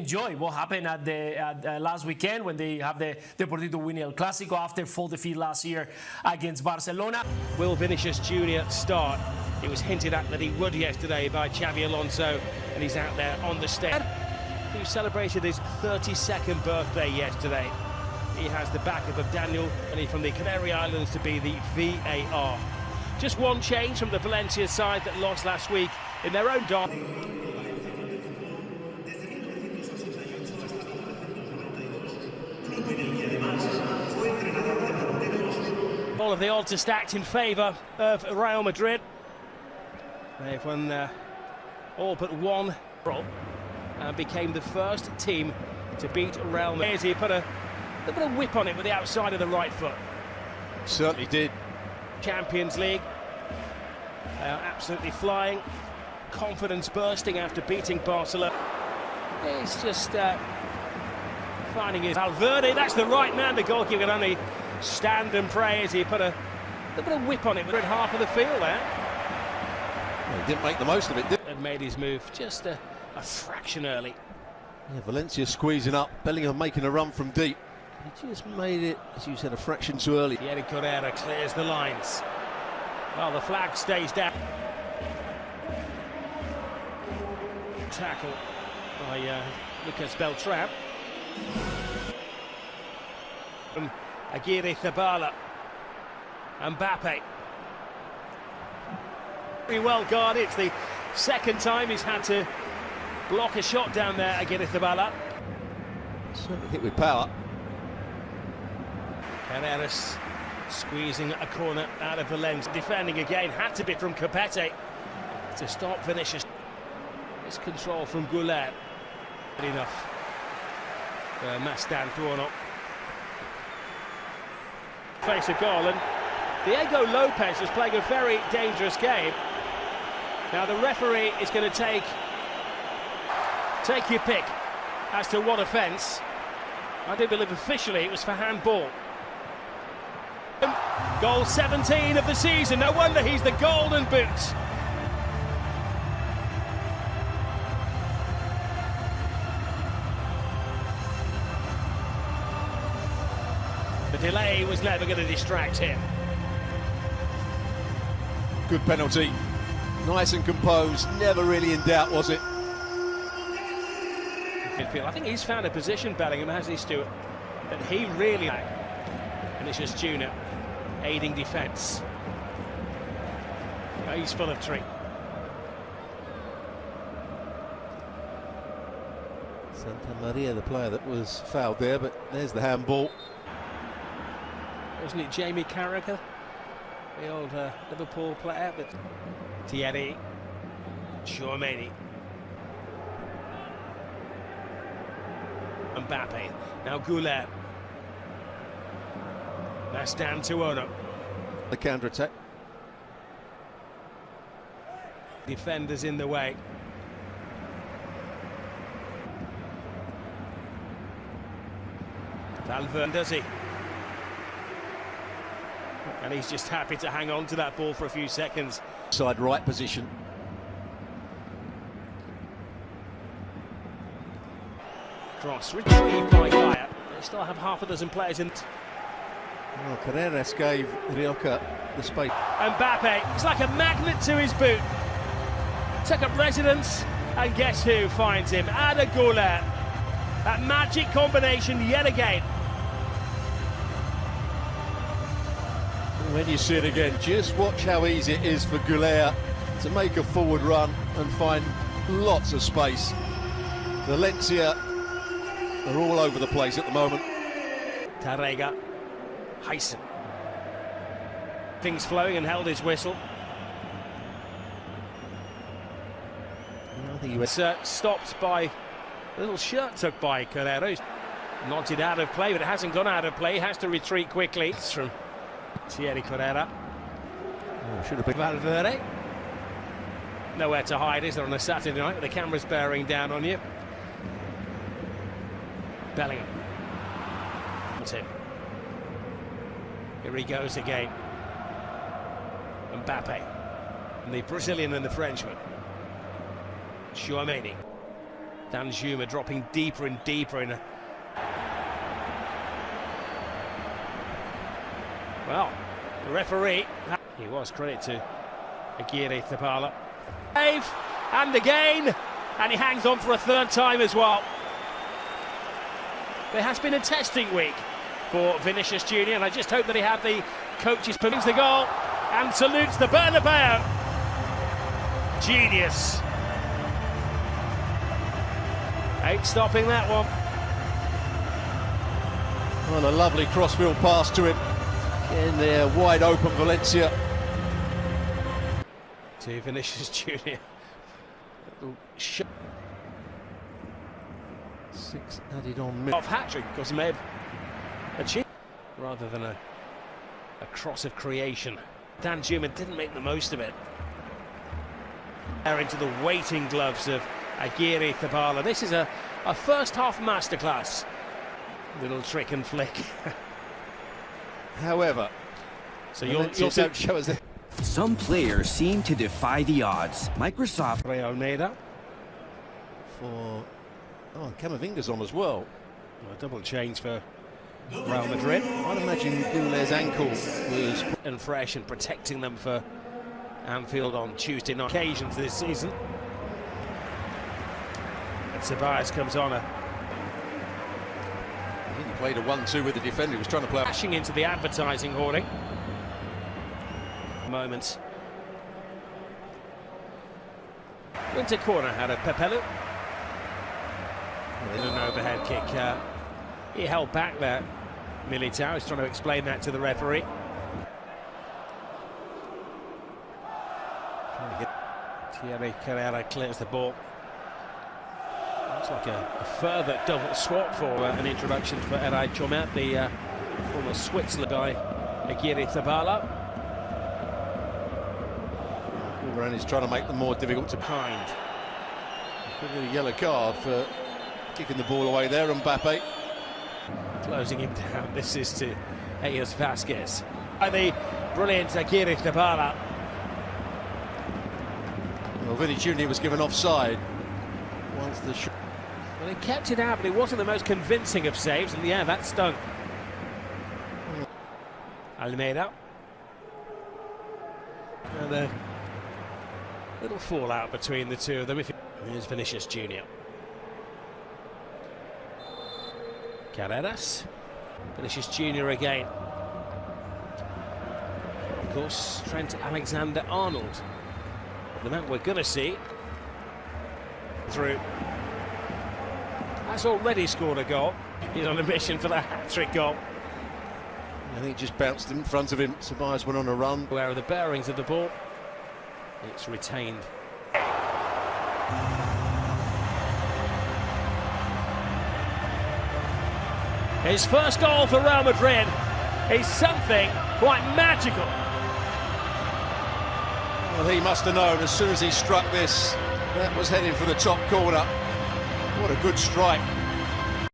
Enjoy what happened at the last weekend when they have the Deportivo win El Clásico after full defeat last year against Barcelona. Will Vinicius Jr start? It was hinted at that he would yesterday by Xabi Alonso, and he's out there on the stage. Who celebrated his 32nd birthday yesterday. He has the backup of Daniel, and he's from the Canary Islands to be the VAR. Just one change from the Valencia side that lost last week in their own derby. All of the odds are stacked in favour of Real Madrid. They've won all but one and became the first team to beat Real Madrid. He put a little bit of whip on it with the outside of the right foot. Certainly did. Champions League. They are absolutely flying. Confidence bursting after beating Barcelona. It's just finding his Valverde. That's the right man. The goalkeeper can only stand and pray as he put a little bit of whip on it with half of the field there. Well, he didn't make the most of it, did he? And made his move just a fraction early. Yeah, Valencia squeezing up, Bellingham making a run from deep. He just made it, as you said, a fraction too early. Correa clears the lines. Well, the flag stays down. Tackle by Lucas Beltran. From Aguirre Zabala. Mbappe. Very well guarded. It's the second time he's had to block a shot down there, Aguirre Zabala. Certainly hit with power. Carreras squeezing a corner out of Valencia. Defending again, had to be from Capete to stop Vinicius. This control from Goulet. Good enough. Mastan drawn up. Face a goal, and Diego Lopez is playing a very dangerous game. Now the referee is going to take your pick as to what offence. I do believe officially it was for handball. Goal 17 of the season. No wonder he's the golden boot. The delay was never going to distract him. Good penalty. Nice and composed. Never really in doubt, was it? Midfield. I think he's found a position, Bellingham, hasn't he, Stuart? That he really... Vinicius Jr. aiding defence. Oh, he's full of trick. Santa Maria, the player that was fouled there, but there's the handball. Wasn't it Jamie Carragher, the old Liverpool player? But Thierry, Tchouaméni, Mbappe, now Goulet. That's down to Ono. The counter-attack. Defenders in the way. Valverde does he? And he's just happy to hang on to that ball for a few seconds. Side right position. Cross retrieved by Gaia. They still have half a dozen players in. Well, Carreras gave Rioja the space. Mbappe, it's like a magnet to his boot. Took up residence, and guess who finds him? Ada Goulet. That magic combination yet again. When you see it again, just watch how easy it is for Goulet to make a forward run and find lots of space. Valencia are all over the place at the moment. Tarrega, Heisen. Things flowing and held his whistle. I think he was stopped by a little shirt tucked by Carrera. Nodded out of play, but it hasn't gone out of play. He has to retreat quickly. It's from Thierry Correa. Oh, should have been Valverde. Nowhere to hide, is there, on a Saturday night with the cameras bearing down on you? Bellingham. Him. Here he goes again. Mbappe. And the Brazilian and the Frenchman. Tchouaméni. Danjuma dropping deeper and deeper in a... Well, the referee, he was credit to Aguirre Zabala. Save, and again, and he hangs on for a third time as well. There has been a testing week for Vinicius Jr, and I just hope that he had the coach's permission. The goal, and salutes the Bernabéu. Genius. Ain't stopping that one. Well, a lovely crossfield pass to him in there, wide open Valencia. To Vinicius Jr. 6 added on mid. Off hat-trick, because he may have achieved rather than a cross of creation. Danjuma didn't make the most of it. There into the waiting gloves of Aguirre Zabala. This is a first half masterclass. Little trick and flick. However, so you'll don't show us that. Some players seem to defy the odds. Microsoft. Almeida. For Camavinga's on as well. A double change for Real Madrid. I'd imagine Goulet's ankle was and fresh and protecting them for Anfield on Tuesday night occasions this season. And Ceballos comes on. He played a 1-2 with the defender. He was trying to play Crashing into the advertising hoarding. Moments. Into corner out of Pepelu. An overhead kick. He held back there. Militao is trying to explain that to the referee. Thierry Carrera clears the ball. Looks like a further double swap for an introduction for Eray Chomet, the former Switzerland guy, Aguirre Zabala. and he's trying to make them more difficult to find. A yellow card for kicking the ball away there, Mbappe. Closing him down. This is to Elias Vasquez. By the brilliant Aguirre Zabala. Well, Vinny Jr was given offside once the shot. Well, he kept it out, but it wasn't the most convincing of saves, and yeah, that stung. Almeida. And a little fallout between the two of them. Here's Vinicius Jr. Carreras. Vinicius Jr again. Of course, Trent Alexander-Arnold. The man we're going to see through. Has already scored a goal. He's on a mission for that hat-trick goal. I think he just bounced in front of him. Ceballos went on a run. Where are the bearings of the ball? It's retained. His first goal for Real Madrid is something quite magical. Well, he must have known as soon as he struck this, that was heading for the top corner. What a good strike.